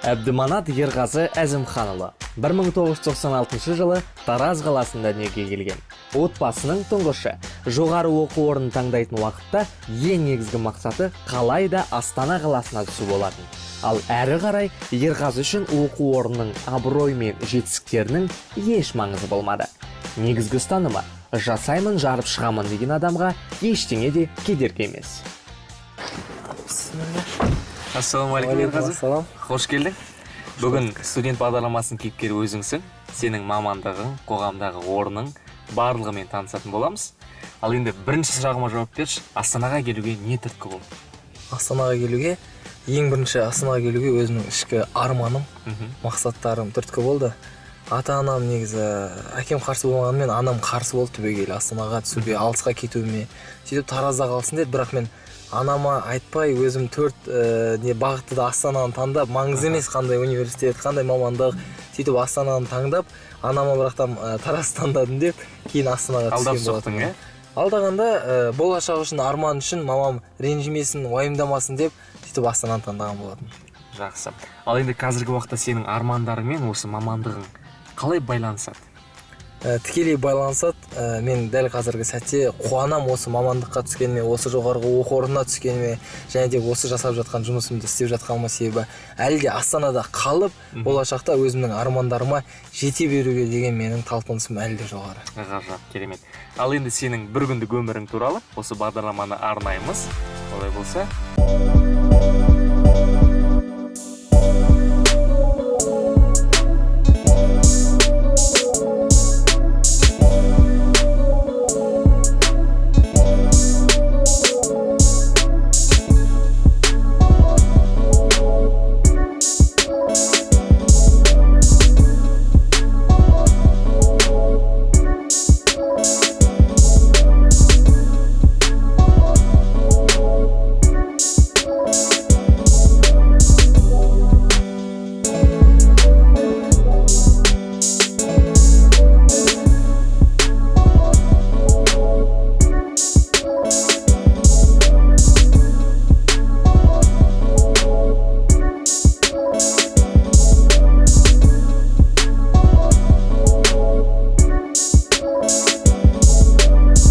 Әбдіманат Ерғазы Әзімханұлы 1996 жылы Тараз қаласында дүниеге келген. Отбасының тұңғышы. Жоғары оқу орнын таңдайтын уақытта ең негізгі мақсаты қалайда Астана қаласына түсу болатын. Ал әрі қарай Ерғазы үшін оқу орнының абырой мен жетістіктерінің еш маңызы болмады. Негізгі ұстанымы жасаймын, жарып шығамын деген адамға ештеңе де кедергі емес. Ассалаумағалейкум Ерғазы. Қош келдің. Бүгін студент бағдарламасының кейіпкері өзіңсің. Сенің мамандығың, қоғамдағы орның барлығымен танысатын боламыз. Ал енді бірінші сұрағыма жауап берші. Астанаға келуге не түрткі болды? Астанаға келуге, ең бірінші Астанаға келуге өзімнің ішкі арманым, мақсаттарым түрткі болды. Ата-анам негізі, әкем қарсы болғанымен, анам қарсы болды түбегейлі Астанаға түсуге, алысқа кетуіме. Сөйтіп Таразда қалсын деді, бірақ мен анама айтпай өзім төрт бағытты да Астананы таңдап, маңызды емес қандай университет, қандай мамандық, сөйтіп Астананы таңдап, анама бірақтан Тараз таңдадым деп, кейін Астанаға түскен болатын. Алдағанда болашақ үшін, арман үшін мамам ренжімесін, уайымдамасын деп, сөйтіп Астананы таңдаған болатын. Жақсы. Ал енді қазіргі уақытта сенің армандарымен осы мамандығың қалай байланысады? Тікелей байланысады. Мен дәл қазіргі сәтте қуанам осы мамандыққа түскеніме, осы жоғарғы оқу орнына түскеніме, және де осы жасап жатқан жұмысымды істеп жатқаныма себебі әлі де Астанада қалып, болашақта өзімнің армандарыма жете беруге деген менің талпынысым әлі де жоғары. Ғажап, керемет. Ал енді сенің бір күндік өмірің туралы осы бағдарламаны арнаймыз. Олай болса,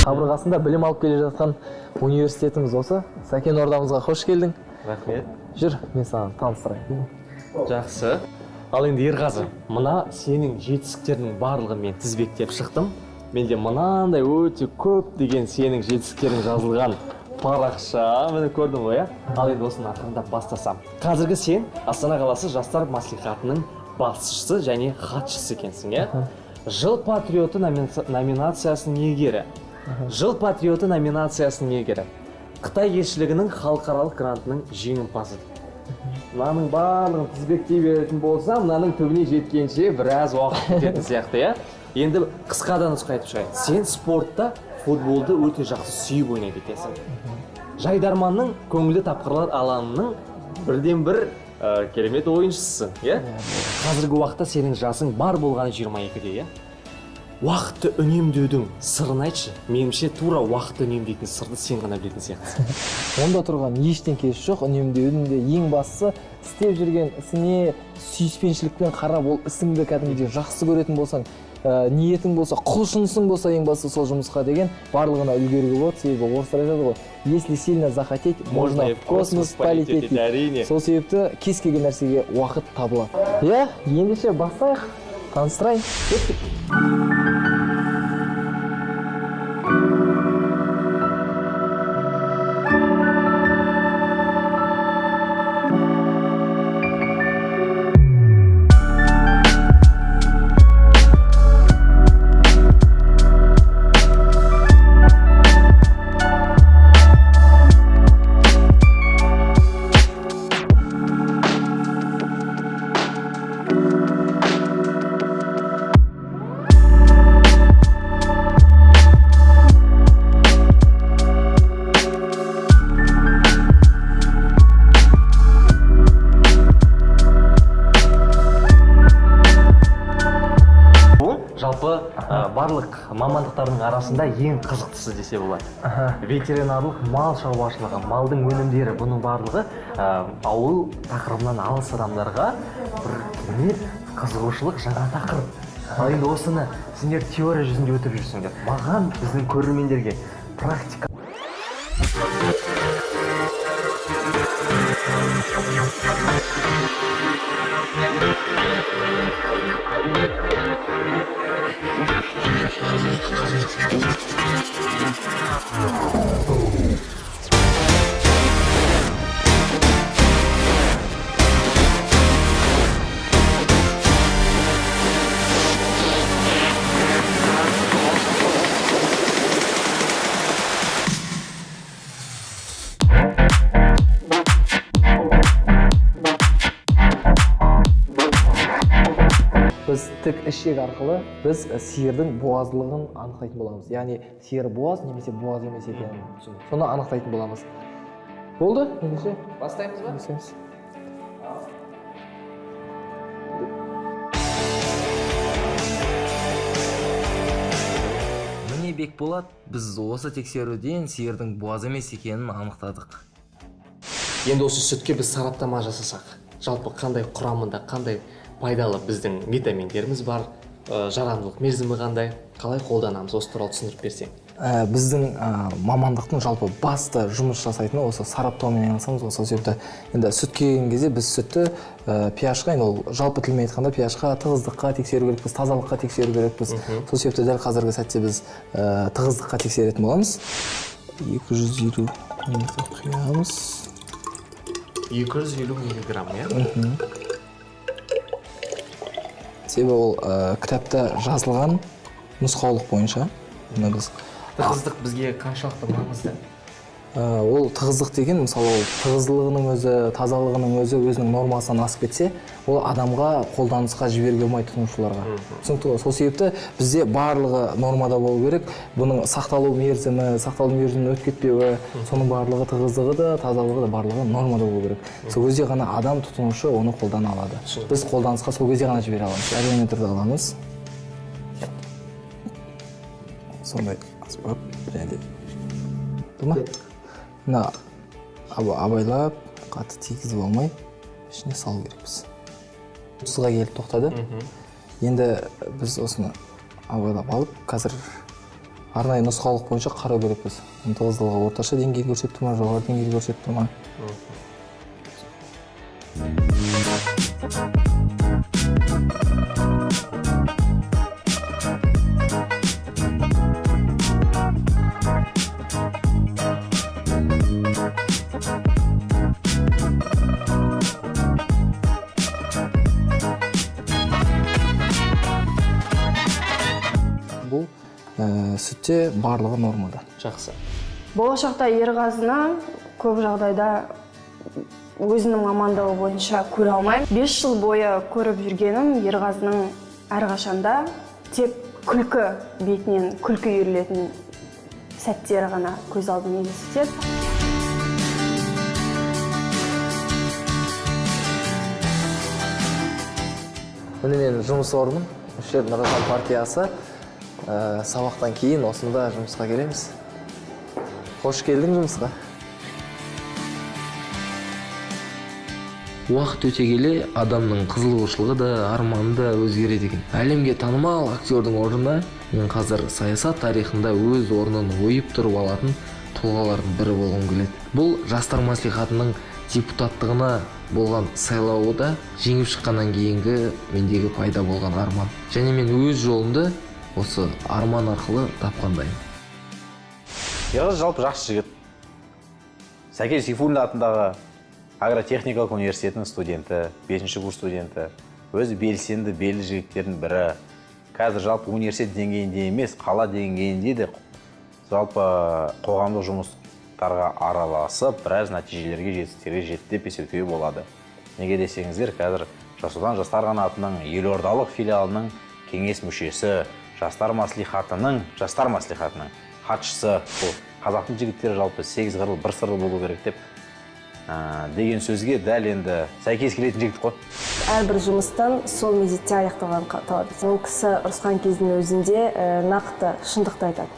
қабырғасында білім алып келе жатқан университетіміз осы. Сәкен ордамызға қош келдің. Рахмет. Жүр, мен саған таныстырайын. Жақсы. Ал енді Ерғазы, мына сенің жетістіктерінің барлығын мен тізбектеп шықтым. Менде мынандай өте көп деген сенің жетістіктерің жазылған парақша, мені көрдің ғой, Ал енді осыны ақырындап бастасам. Қазіргі сен Астана қаласы жастар мәслихатының басшысы және хатшысы екенсің, Жыл патриоты номинациясының иегері. Жыл патриоты номинациясының иегері. Қытай елшілігінің халықаралық грантының жеңімпазы. Мынаның барлығын тізбектей беретін болсам, мынаның түбіне жеткенше біраз уақыт кететін сияқты, Енді қысқадан нұсқа айтып шығайын. Сен спортта футболды өте жақсы сүйіп ойнайды екенсің. Жайдарманның көңілді тапқырлар алаңының бірден бір керемет ойыншысың, Қазіргі уақытта сенің жасың бар болғаны 22-де, Уақытты үнемдеудің сырын айтшы. Меніңше тура уақытты үнемдейтін сырды сен ғана білетін сияқтысың. Онда тұрған ештеңкесі жоқ. Үнемдеудің де ең бастысы істеп жүрген ісіне сүйіспеншілікпен қарап, ол ісіңді кәдімгідей жақсы көретін болсаң, ниетің болса, құлшынысың болса, ең бастысы сол жұмысқа деген барлығына үлгеруге болады. Себебі орыстар айтады ғой, если сильно захотеть, можно в космос полететь. Сол себепті кез келген нәрсеге уақыт табылады. Ендеше бастайық, таныстырайын. жалпы барлық мамандықтардың арасында ең қызықтысы десе болады. Ветеринарлық мал шаруашылығы, малдың өнімдері, бұның барлығы ауыл тақырыбынан алыс адамдарға бір керемет қызығушылық, жаңа тақырып. Ал енді осыны сендер теория жүзінде өтіп жүрсіңдер. Маған, біздің көрермендерге практика. Біз тік ішек арқылы біз сиырдың буаздылығын анықтайтын боламыз. Яғни сиыр буаз немесе буаз емес екенін соны анықтайтын боламыз. Болды? Ендеше бастаймыз ба? Бастаймыз. Міне Бекболат, біз осы тексеруден сиырдың буаз емес екенін анықтадық. Енді осы сүтке біз сараптама жасасақ, жалпы қандай құрамында, қандай пайдалы біздің витаминдеріміз бар, жарамдылық мерзімі қандай, қалай қолданамыз, осы туралы түсіндіріп берсең. Біздің мамандықтың жалпы басты жұмыс жасайтыны осы сараптаумен айналысамыз. Осы себепті енді сүт келген кезде біз сүтті pH-қа, енді ол жалпы тілмен айтқанда pH-қа, тығыздыққа тексеру керекпіз, тазалыққа тексеру керекпіз. Сол себепті дәл қазіргі сәтте біз тығыздыққа тексеретін боламыз. 250 құямыз. 250 миллиграмм, иә? Себебі ол кітапта жазылған нұсқаулық бойынша. Тығыздық бізге қаншалықты маңызды? Ол тығыздық деген, мысалы, ол тығыздылығының өзі, тазалығының өзі өзінің нормасынан асып кетсе, ол адамға қолданысқа жіберуге болмайды тұтынушыларға. Түсінікті ғой? Сол себепті бізде барлығы нормада болу керек. Бұның сақталу мерзімі, өтіп кетпеуі, соның барлығы, тығыздығы да, тазалығы да барлығы нормада болу керек. Сол кезде ғана адам тұтынушы оны қолдана алады. Біз қолданысқа сол кезде ғана жібере аламыз. Әлеуметті түрде аламыз. Сондай аспап және де мына абайлап қатты тигізіп алмай ішіне салу керекпіз. 30-ға келіп тоқтады. Енді біз осыны абайлап алып, қазір арнайы нұсқаулық бойынша қарау керекпіз. Тығыздылығы орташа деңгей көрсетті ме, жоғары деңгей көрсетті ме? Бұл сүтте барлығы нормада. Жақсы. Болашақта ерғазыны көп жағдайда өзінің мамандығы бойынша көре алмаймын. 5 жыл бойы көріп жүргенім ерғазының әрқашанда тек күлкі бетінен күлкі үйірілетін сәттері ғана көз алдыма елестетеді. Міне менің жұмыс орным, Мүшелер Нұр Отан партиясы. Сабақтан кейін осында жұмысқа келеміз. Қош келдің жұмысқа. Уақыт өте келе адамның қызығушылығы да, арманы да өзгереді екен. Әлемге танымал актердің орнына мен қазір саясат тарихында өз орнын ойып тұрып алатын тұлғалардың бірі болғым келеді. Бұл жастар мәслихатының депутаттығына болған сайлауы да жеңіп шыққаннан кейінгі мендегі пайда болған арман. Және мен өз жолымды осы арман арқылы тапқандаймын. Ерғаз жалпы жақсы жігіт. Сәкен Сейфуллин атындағы агротехникалық университетінің студенті, 5-ші курс студенті. Өзі белсенді, белді жігіттердің бірі. Қазір жалпы университет деңгейінде емес, қала деңгейінде де жалпы қоғамдық жұмыстарға араласып, біраз нәтижелерге, жетістіктерге жетті деп есептеуге болады. Неге десеңіздер, қазір Жас Отан жастар қанатының елордалық филиалының кеңес мүшесі, жастар мәслихатының хатшысы. Қазақтың жігіттері жалпы 8 қырлы, 1 сырлы болу керек деп деген сөзге дәл енді сәйкес келетін жігіт қой. Әрбір жұмыстан сол мезетте аяқталған талап етеді. Ол кісі ұрысқан кездің өзінде нақты шындықты айтады.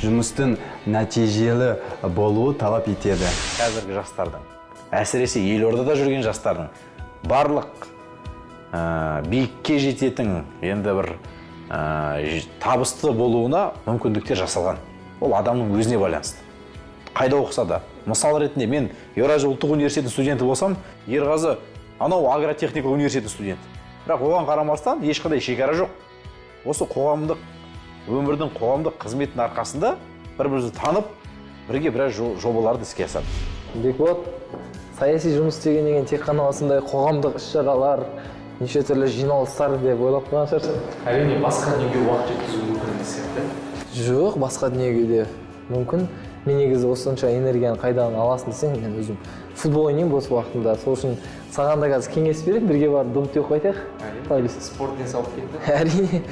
Жұмыстың нәтижелі болуы талап етеді. Қазіргі жастардың, әсіресе елордада жүрген жастардың барлық биікке жететін енді бір табысты болуына мүмкіндіктер жасалған. Ол адамның өзіне байланысты. Қайда оқыса да. Мысал ретінде мен Еуразия ұлттық университетінің студенті болсам, Ерғазы анау агротехника университетінің студенті. Бірақ оған қарамастан ешқандай шекара жоқ. Осы қоғамдық өмірдің қоғамдық қызметтің арқасында бір-бірімізді танып, бірге біраз жобаларды іске асады. Бекболат, саяси жұмыс деген тек қана осындай қоғамдық іс-шаралар, неше түрлі жиналыстар деп ойлап қойған шығарсың. Әрине басқа дүниеге уақыт жеткізу мүмкін емес сияқты. Жоқ, басқа дүниеге де мүмкін. Мен негізі осынша энергияны қайдан аласың десең, мен өзім футбол ойнаймын бос уақытымда. Сол үшін саған да қазір кеңес беремін, бірге барып доп теуіп қайтайық. Әрине. Спорт денсаулық кетті. Әрине.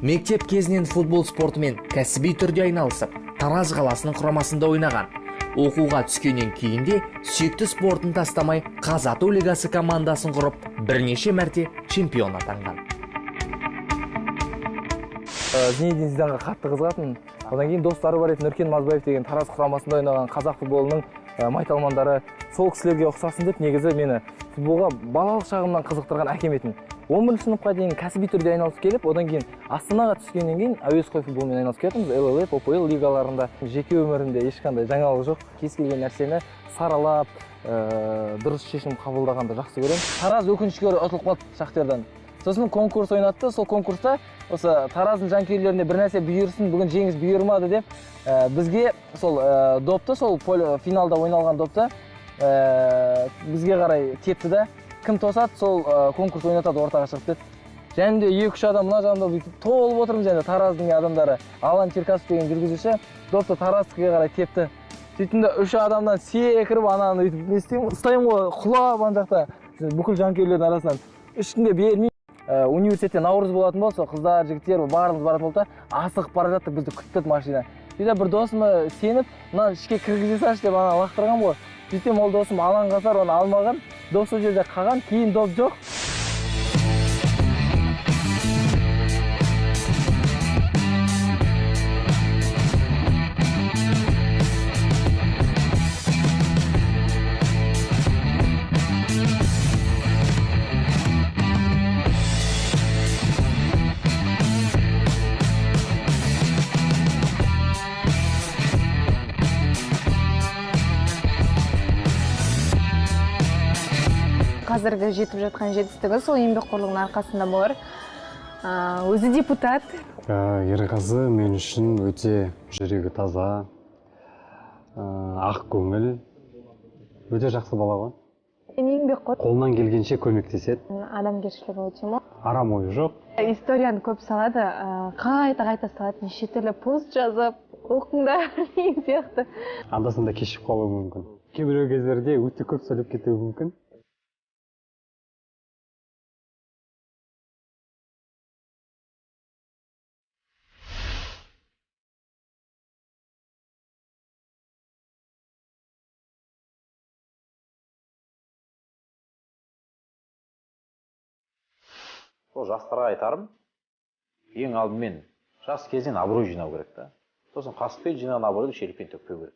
Мектеп кезінен футбол спортымен кәсіби түрде айналысып, Тараз қаласының құрамасында ойнаған. Оқуға түскеннен кейін де сүйікті спортын тастамай, Қазату лигасы командасын құрып, бірнеше мәрте чемпион атанған. Зинедин Зиданға қатты қызығатын. Одан кейін достары бар еді, Нұркен Мазбаев деген Тараз құрамасында ойнаған қазақ футболының майталмандары. Сол кісілерге ұқсасын деп, негізі мені футболға балалық шағымнан қызықтырған әкем етін. 11 сыныпқа дейін кәсіби түрде айналысып келіп, одан кейін Астанаға түскеннен кейін әуесқой футболмен айналысып кетеміз. ЛЛФ, ОПЛ лигаларында. Жеке өмірінде ешқандай жаңалық жоқ. Кез келген нәрсені саралап, дұрыс шешім қабылдағанды жақсы көремін. Тараз өкінішке орай ұтылып қалды Шахтердан. Сосын конкурс ойнатты. Сол конкурста осы Тараздың жанкүйерлеріне бір нәрсе бұйырсын, бүгін жеңіс бұйырмады деп, бізге сол допты, сол финалда ойналған допты бізге қарай тепті да. Кім тосады, сол конкурс ойнатады, ортаға шығып деді. Және де 2-3 адам мына жағында бүйтіп толып отырмыз, енді Тараздың адамдары. Алан Черкасов деген жүргізуші допты Тараздыққа қарай тепті. Сөйтінде 3 адамнан секіріп, ананы өйтіп не істеймін, ұстаймын ғой, құлап ана жақта бүкіл жанкүйерлердің арасынан ешкімге бермей. Университетте наурыз болатын болса, қыздар, жігіттер барлығымыз баратын болды, асығып бара жаттық, бізді күтті машина. Сөйтіп бір досыма сеніп, мына ішке кіргізе салшы деп ана лақтырған ғой. Сөйтсем ол досым алаң қасар, оны алмаған, доп сол жерде қалған, кейін доп жоқ. Қазіргі жетіп жатқан жетістігі сол еңбекқорлығының арқасында болар. Өзі депутат. Ерғазы мен үшін өте жүрегі таза, ақ көңіл, өте жақсы бала ғой. Еңбекқор. Қолынан келгенше көмектеседі. Адамгершілігі өте мол. Арам ойы жоқ. Историяны көп салады, қайта салады, неше түрлі пост жазып, оқыңдар деген сияқты. Анда-санда кешіп қалуы мүмкін. Кейбір кездерде өте көп сөйлеп кетуі мүмкін. Сол жастарға айтарым, ең алдымен жас кезден абырой жинау керек та. Сосын қасықпен жинаған абыройды шелекпен төкпеу керек.